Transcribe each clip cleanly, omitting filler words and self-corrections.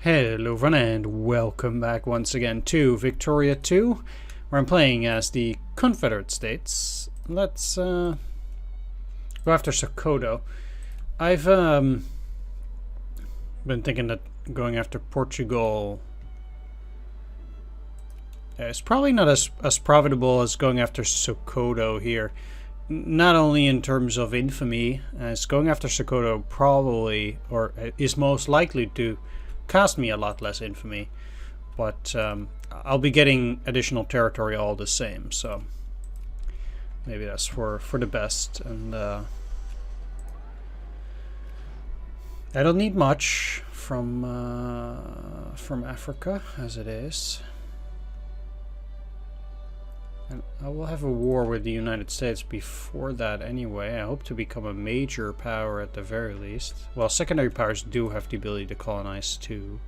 Hello everyone and welcome back once again to Victoria 2, where I'm playing as the Confederate States. Let's go after Sokoto. I've been thinking that going after Portugal is probably not as profitable as going after Sokoto here. Not only in terms of infamy, as going after Sokoto probably, or is most likely to cost me a lot less infamy, but I'll be getting additional territory all the same, so maybe that's for the best. And I don't need much from Africa as it is, and I will have a war with the United States before that anyway. I hope to become a major power at the very least. Well, secondary powers do have the ability to colonize too.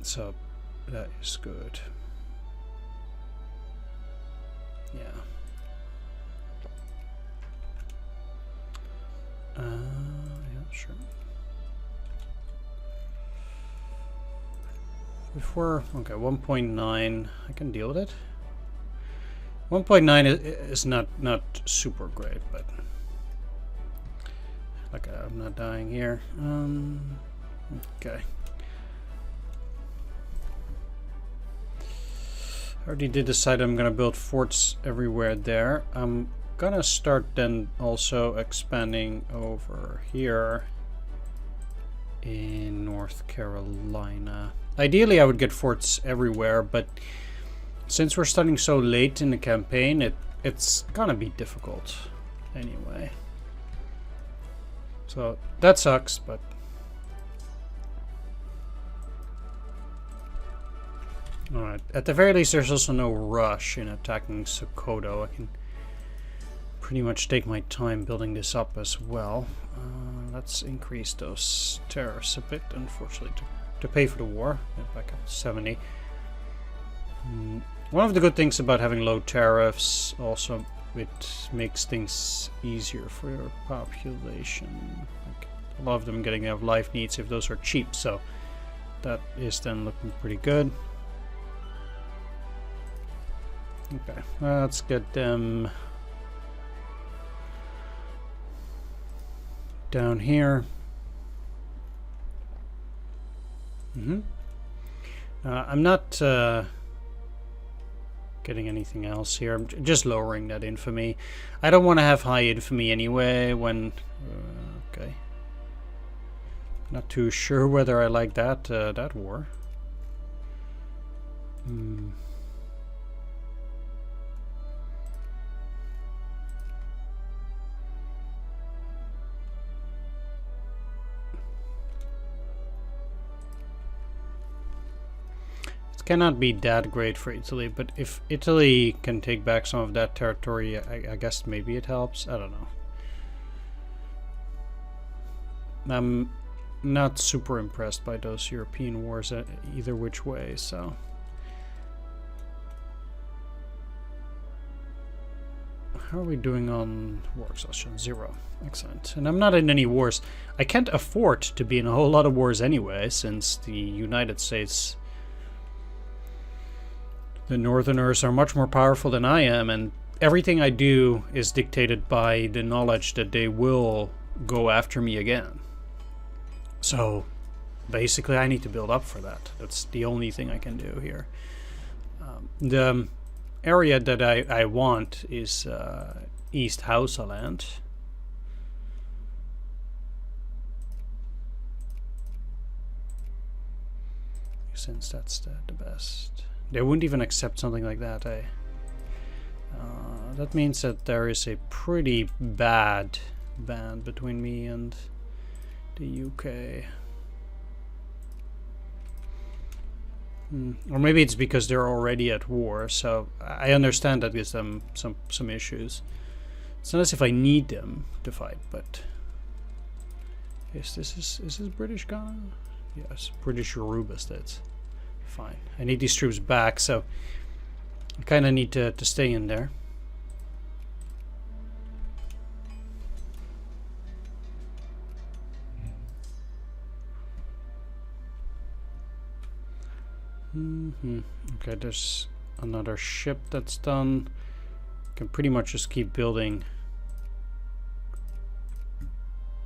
So that is good. Yeah. Yeah, sure. Before, okay, 1.9, I can deal with it. 1.9 is not super great, but like I'm not dying here. Okay. I already did decide I'm gonna build forts everywhere there. I'm gonna start then also expanding over here in North Carolina. Ideally I would get forts everywhere, but since we're starting so late in the campaign, it's gonna be difficult anyway. So that sucks, but alright. At the very least, there's also no rush in attacking Sokoto. I can pretty much take my time building this up as well. Let's increase those tariffs a bit, unfortunately, to pay for the war. Get back up to 70. One of the good things about having low tariffs, also, it makes things easier for your population. Like a lot of them getting out of life needs if those are cheap, so that is then looking pretty good. Okay, let's get them down here. I'm not getting anything else here. I'm just lowering that infamy. I don't want to have high infamy anyway when... okay. Not too sure whether I like that, that war. Cannot be that great for Italy, but if Italy can take back some of that territory, I guess maybe it helps. I don't know. I'm not super impressed by those European wars either which way, so... How are we doing on war exhaustion? 0. Excellent. And I'm not in any wars. I can't afford to be in a whole lot of wars anyway, since the United States... The Northerners are much more powerful than I am, and everything I do is dictated by the knowledge that they will go after me again. So, basically I need to build up for that. That's the only thing I can do here. The area that I want is East Hausaland. Since that's the best. They wouldn't even accept something like that, eh? That means that there is a pretty bad band between me and the UK. Or maybe it's because they're already at war, so I understand that gives them some issues. It's not as if I need them to fight, but... Is this British Ghana? Yes, British Yoruba states. Fine. I need these troops back, so I kind of need to stay in there. Okay, there's another ship that's done. Can pretty much just keep building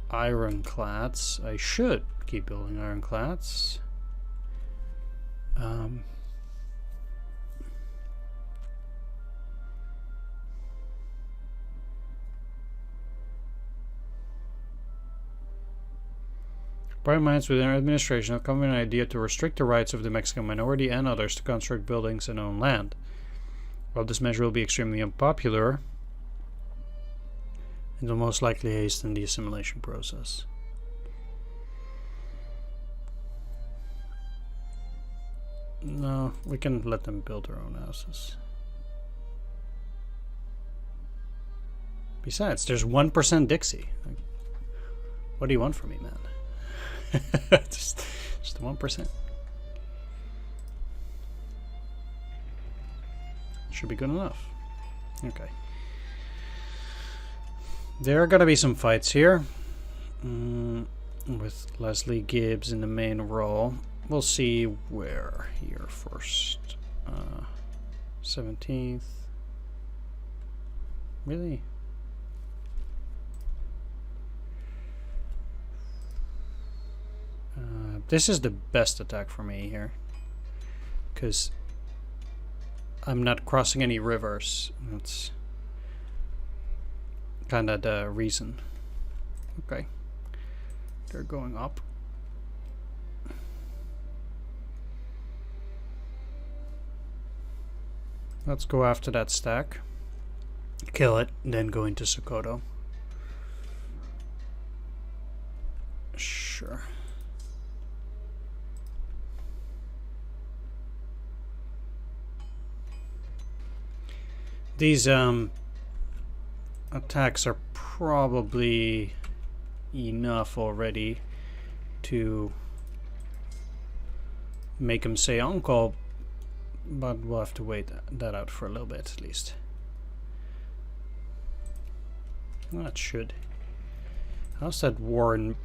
ironclads. I should keep building ironclads. Bright minds within our administration have come with an idea to restrict the rights of the Mexican minority and others to construct buildings and own land. While this measure will be extremely unpopular, it will most likely hasten the assimilation process. No, we can let them build their own houses. Besides, there's 1% Dixie. Like, what do you want from me, man? just 1%. Should be good enough. Okay. There are gonna be some fights here. With Leslie Gibbs in the main role. We'll see where here first. 17th. Really? This is the best attack for me here, because I'm not crossing any rivers. That's kind of the reason. Okay, they're going up. Let's go after that stack, kill it, and then go into Sokoto. Sure. These attacks are probably enough already to make him say uncle, but we'll have to wait that out for a little bit at least. That should. How's that war in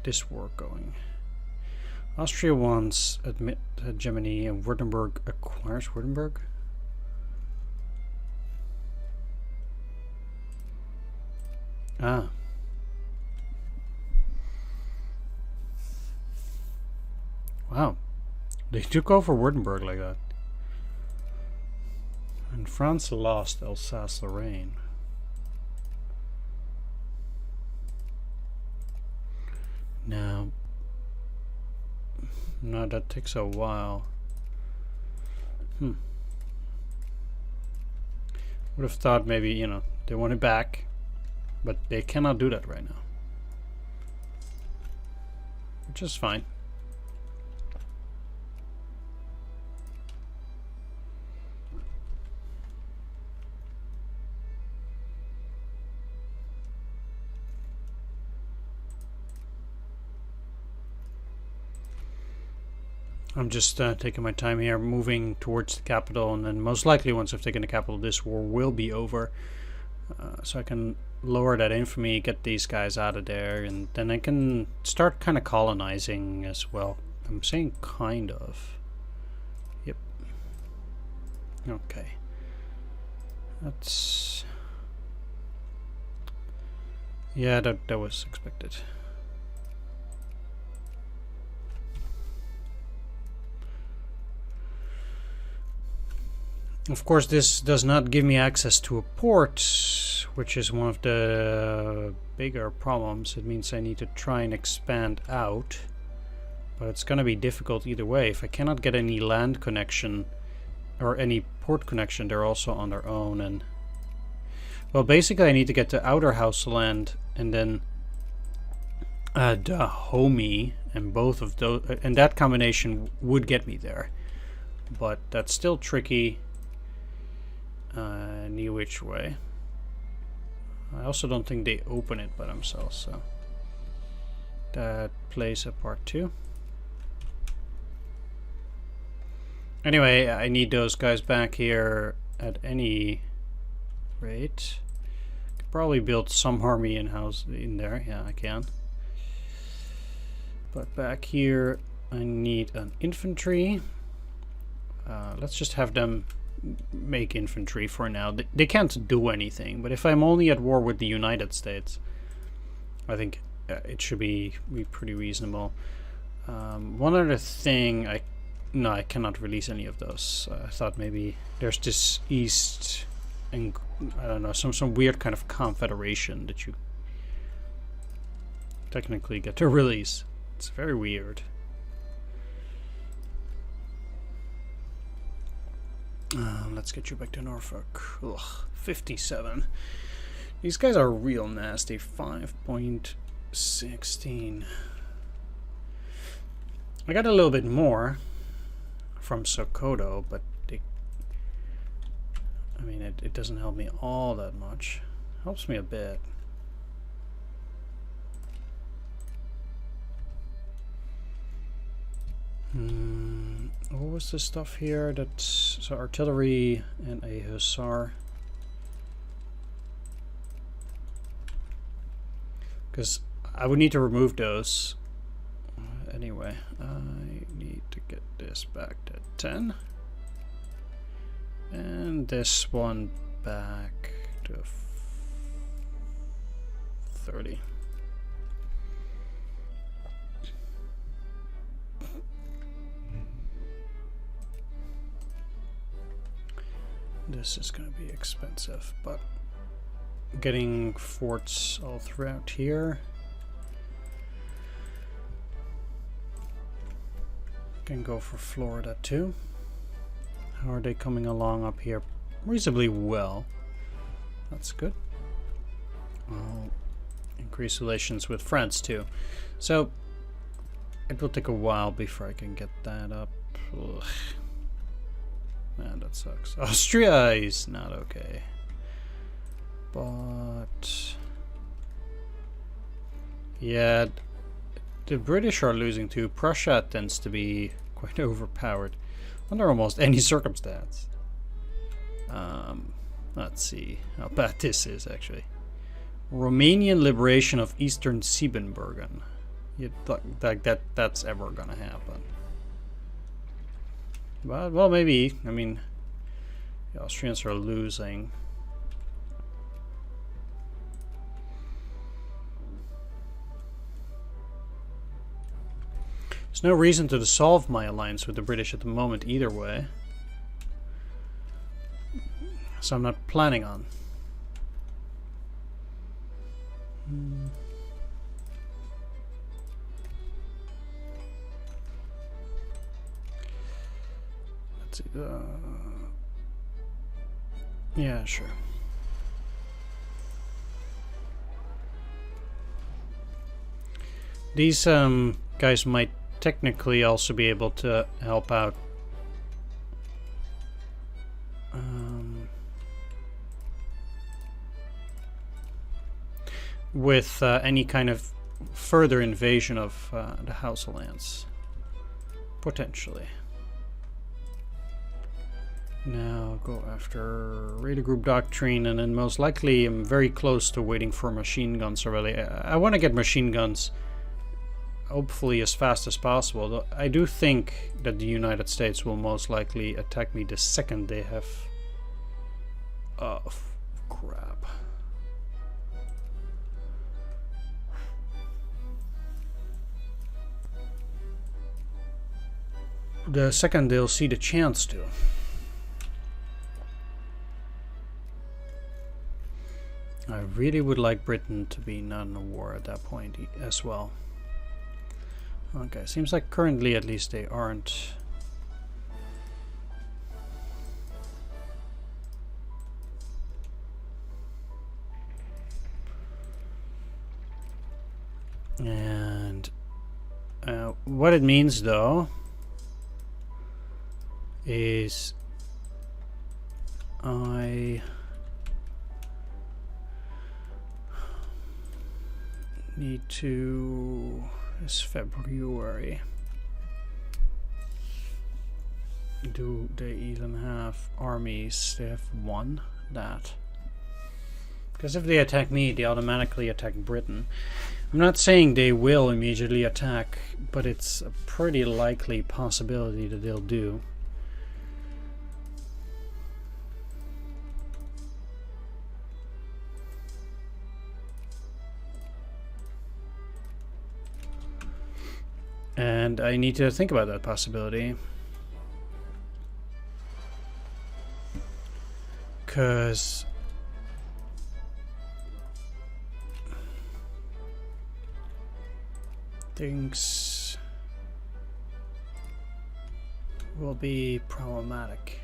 this war going? Austria wants admit hegemony and Württemberg acquires Württemberg? Ah. Wow. They took over Württemberg like that. And France lost Alsace-Lorraine. Now, no, that takes a while. Would have thought maybe, you know, they want it back. But they cannot do that right now. Which is fine. I'm just taking my time here, moving towards the capital, and then most likely once I've taken the capital, this war will be over. So I can lower that infamy, get these guys out of there, and then I can start kind of colonizing as well. I'm saying kind of. Yep. Okay. That's... yeah, that was expected. Of course, this does not give me access to a port, which is one of the bigger problems. It means I need to try and expand out, but it's going to be difficult either way. If I cannot get any land connection or any port connection, they're also on their own. And well, basically I need to get to Outer House land and then Dahomey, and both of those, and that combination would get me there, but that's still tricky. New which way. I also don't think they open it by themselves, so that plays a part too. Anyway, I need those guys back here at any rate. Could probably build some army in there. Yeah, I can. But back here, I need an infantry. Let's just have them make infantry for now. They can't do anything, but if I'm only at war with the United States, I think it should be pretty reasonable. One other thing, no, I cannot release any of those. I thought maybe there's this East, and I don't know, some weird kind of confederation that you technically get to release. It's very weird. Let's get you back to Norfolk. Ugh, 57. These guys are real nasty. 5.16. I got a little bit more from Sokoto, but I mean, it doesn't help me all that much. Helps me a bit. What was the stuff here? That's so artillery and a hussar. Because I would need to remove those. Anyway, I need to get this back to 10. And this one back to 30. This is going to be expensive, but getting forts all throughout here. Can go for Florida too. How are they coming along up here? Reasonably well. That's good. I'll increase relations with France too. So it will take a while before I can get that up. Ugh. Man, that sucks. Austria is not okay. But yeah, the British are losing too. Prussia tends to be quite overpowered under almost any circumstance. Let's see how bad this is actually. Romanian liberation of Eastern Siebenbürgen. You'd like that's ever gonna happen. But, well, maybe. I mean, the Austrians are losing. There's no reason to dissolve my alliance with the British at the moment either way. So I'm not planning on. Yeah, sure. These guys might technically also be able to help out with any kind of further invasion of the House of Lance, potentially. Now go after Radar Group Doctrine, and then most likely I'm very close to waiting for machine guns already. I want to get machine guns hopefully as fast as possible. Though I do think that the United States will most likely attack me the second they have... Oh, crap. The second they'll see the chance to. I really would like Britain to be not in a war at that point as well. Okay, seems like currently at least they aren't. And what it means though is I need to... It's February. Do they even have armies? They have one. That. Because if they attack me, they automatically attack Britain. I'm not saying they will immediately attack, but it's a pretty likely possibility that they'll do. And I need to think about that possibility. Because things will be problematic.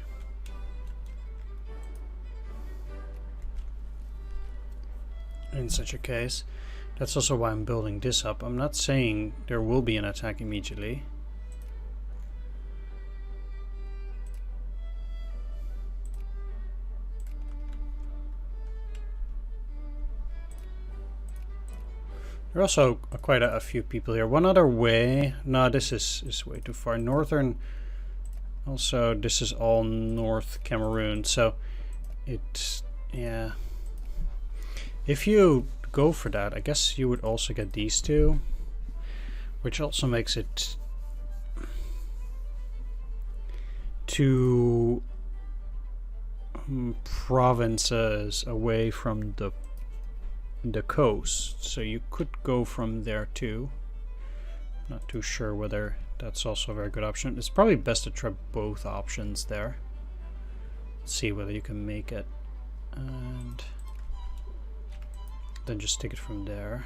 In such a case. That's also why I'm building this up. I'm not saying there will be an attack immediately. There are also quite a few people here. One other way. No, this is way too far. Northern. Also, this is all North Cameroon. So, it's... yeah. If you go for that, I guess you would also get these two. Which also makes it... two provinces away from the coast, so you could go from there too. Not too sure whether that's also a very good option. It's probably best to try both options there. See whether you can make it, and then just take it from there.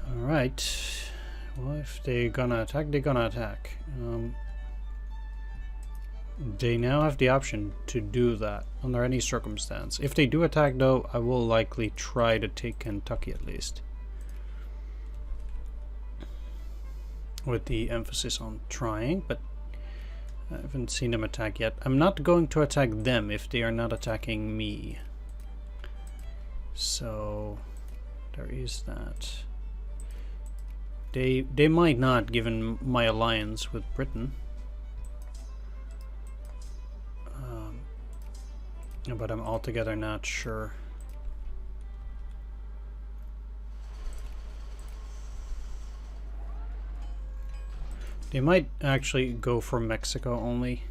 Alright, well, if they're gonna attack, they're gonna attack. They now have the option to do that under any circumstance. If they do attack though, I will likely try to take Kentucky at least. With the emphasis on trying, but I haven't seen them attack yet. I'm not going to attack them if they are not attacking me. So there is that. They might not, given my alliance with Britain. But I'm altogether not sure. They might actually go for Mexico only.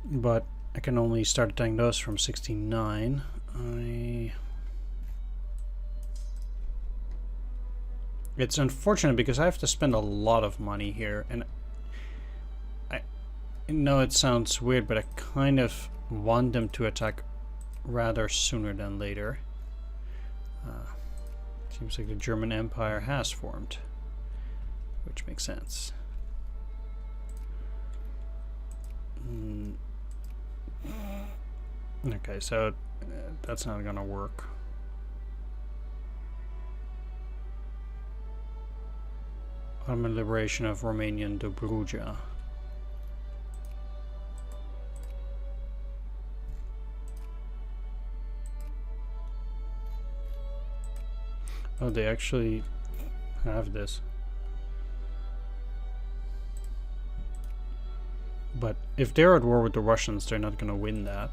But I can only start attacking those from 69. It's unfortunate because I have to spend a lot of money here, and I know it sounds weird, but I kind of want them to attack rather sooner than later. Seems like the German Empire has formed, which makes sense. Okay, so that's not gonna work. Ottoman liberation of Romanian Dobruja. Oh, they actually have this. But if they're at war with the Russians, they're not going to win that.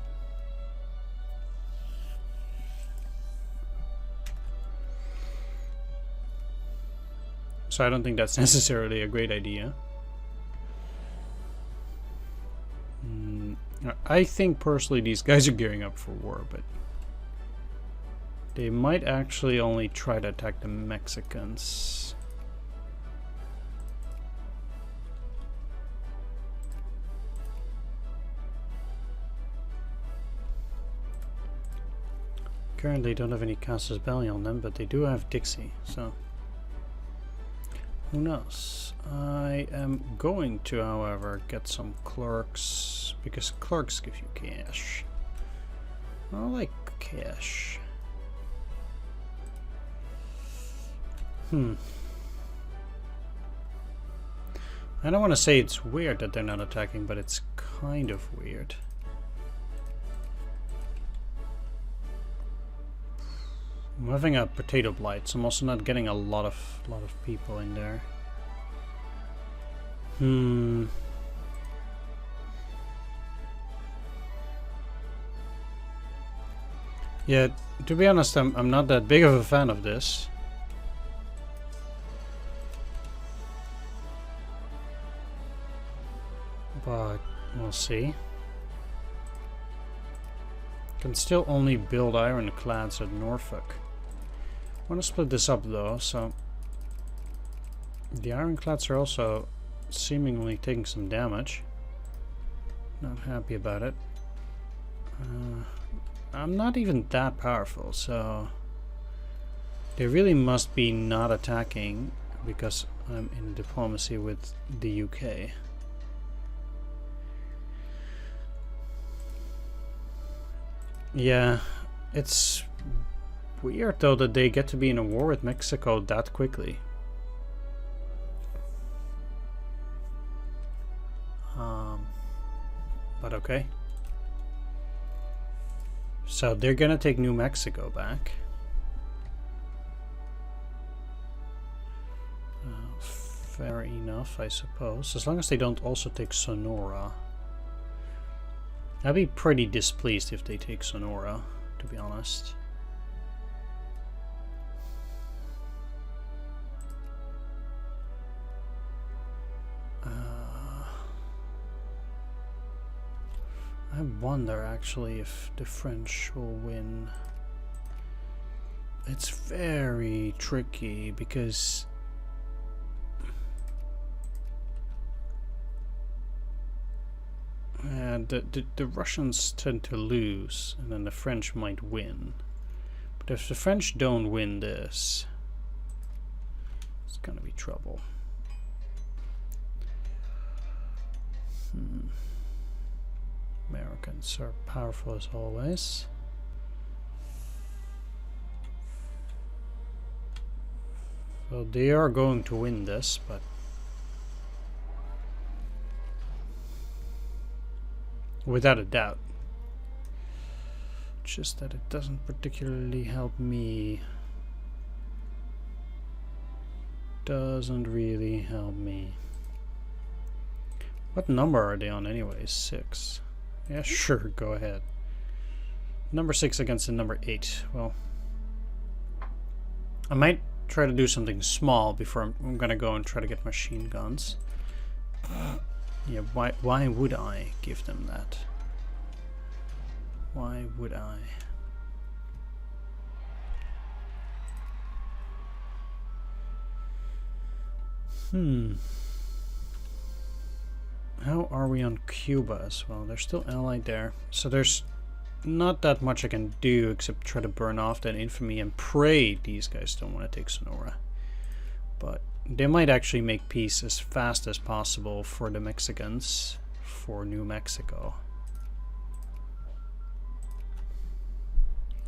So I don't think that's necessarily a great idea. I think personally these guys are gearing up for war, but they might actually only try to attack the Mexicans. Currently don't have any Casus Belli on them, but they do have Dixie, so who knows? I am going to, however, get some clerks, because clerks give you cash. I like cash. I don't want to say it's weird that they're not attacking, but it's kind of weird. I'm having a potato blight, so I'm also not getting a lot of people in there. Yeah, to be honest, I'm not that big of a fan of this. But we'll see. Can still only build ironclads at Norfolk. I want to split this up though, so the ironclads are also seemingly taking some damage. Not happy about it. I'm not even that powerful, so they really must be not attacking because I'm in diplomacy with the UK. Yeah, it's weird though that they get to be in a war with Mexico that quickly. But okay. So they're gonna take New Mexico back. Fair enough, I suppose. As long as they don't also take Sonora. I'd be pretty displeased if they take Sonora, to be honest. I wonder actually if the French will win. It's very tricky because the Russians tend to lose and then the French might win. But if the French don't win this, it's gonna be trouble. Americans are powerful as always. So they are going to win this, but without a doubt. Just that it doesn't particularly help me. Doesn't really help me. What number are they on anyway? 6. Yeah, sure, go ahead. Number 6 against the number 8. Well, I might try to do something small before I'm gonna go and try to get machine guns. Yeah, why would I give them that? Why would I? How are we on Cuba as well? They're still allied there. So there's not that much I can do except try to burn off that infamy and pray these guys don't want to take Sonora. But they might actually make peace as fast as possible for the Mexicans for New Mexico.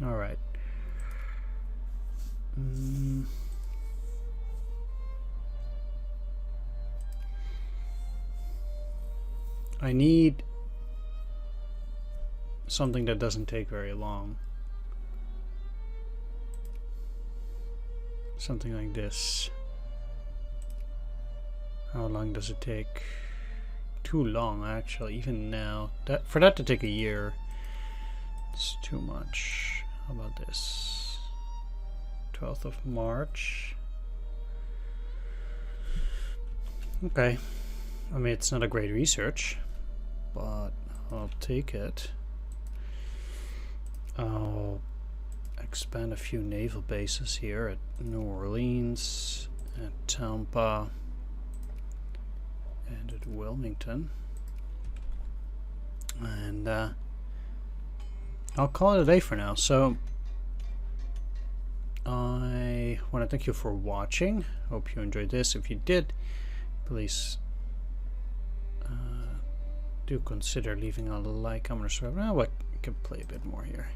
Alright. I need something that doesn't take very long. Something like this. How long does it take? Too long, actually. Even now, for that to take a year, it's too much. How about this? 12th of March. Okay. I mean, it's not a great research, but I'll take it. I'll expand a few naval bases here at New Orleans, at Tampa, and at Wilmington. And I'll call it a day for now. So I want to thank you for watching. Hope you enjoyed this. If you did, please do consider leaving a like, comment, or subscribe. Now I can play a bit more here.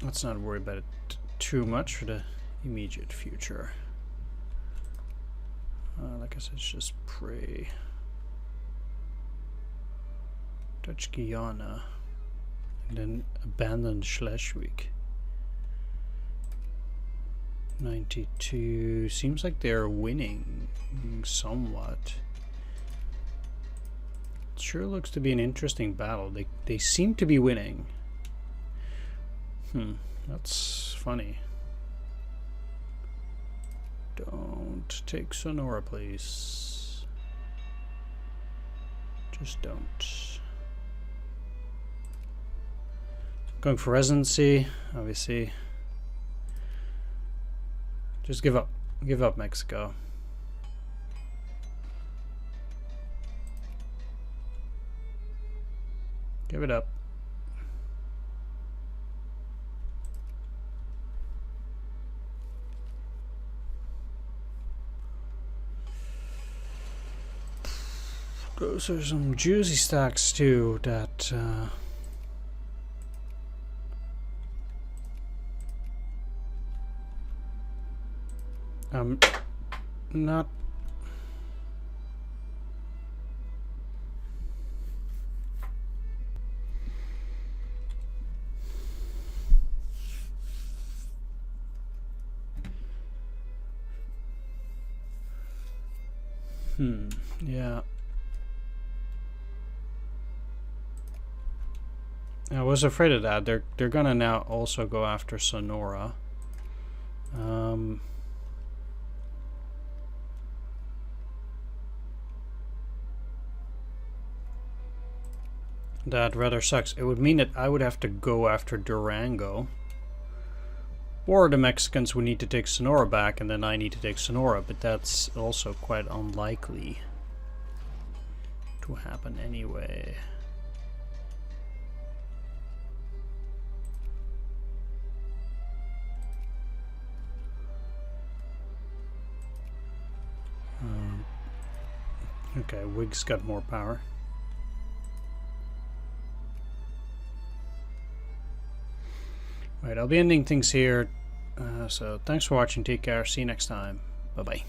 Let's not worry about it too much for the immediate future. Like I said, just pray. Touch Guyana, and then abandon Schleswig. 92. Seems like they're winning somewhat. It sure looks to be an interesting battle. They seem to be winning. That's funny. Don't take Sonora, please. Just don't. Going for residency, obviously. Just give up. Give up Mexico. Give it up. Those are some juicy stacks too that not yeah. I was afraid of that. They're gonna now also go after Sonora. That rather sucks. It would mean that I would have to go after Durango. Or the Mexicans would need to take Sonora back, and then I need to take Sonora, but that's also quite unlikely to happen anyway. Okay, Whig's got more power. Right, I'll be ending things here. So thanks for watching. Take care. See you next time. Bye-bye.